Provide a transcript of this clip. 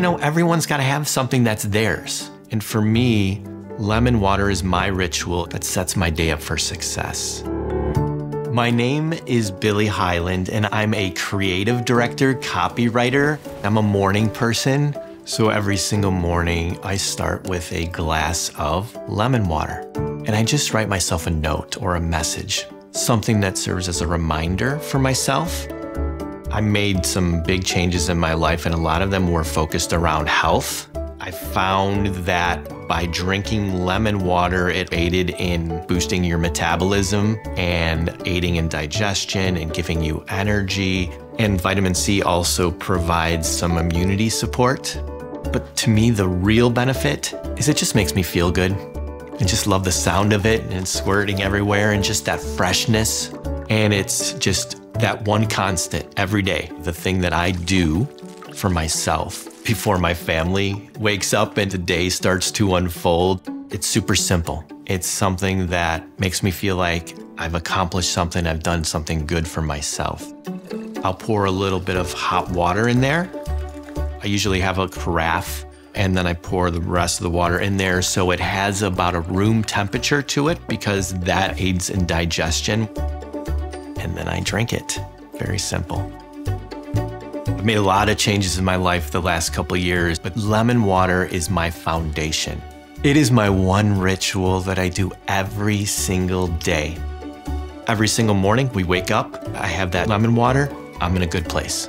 know, everyone's got to have something that's theirs. And for me, lemon water is my ritual that sets my day up for success. My name is Billy Highland, and I'm a creative director, copywriter. I'm a morning person, so every single morning I start with a glass of lemon water. And I just write myself a note or a message, something that serves as a reminder for myself. I made some big changes in my life, and a lot of them were focused around health. I found that by drinking lemon water, it aided in boosting your metabolism and aiding in digestion and giving you energy. And vitamin C also provides some immunity support. But to me, the real benefit is it just makes me feel good. I just love the sound of it and squirting everywhere and just that freshness. And it's just that one constant every day, the thing that I do for myself before my family wakes up and the day starts to unfold. It's super simple. It's something that makes me feel like I've accomplished something, I've done something good for myself. I'll pour a little bit of hot water in there. I usually have a carafe, and then I pour the rest of the water in there so it has about a room temperature to it because that aids in digestion. And then I drink it. Very simple. I've made a lot of changes in my life the last couple of years, but lemon water is my foundation. It is my one ritual that I do every single day. Every single morning we wake up, I have that lemon water, I'm in a good place.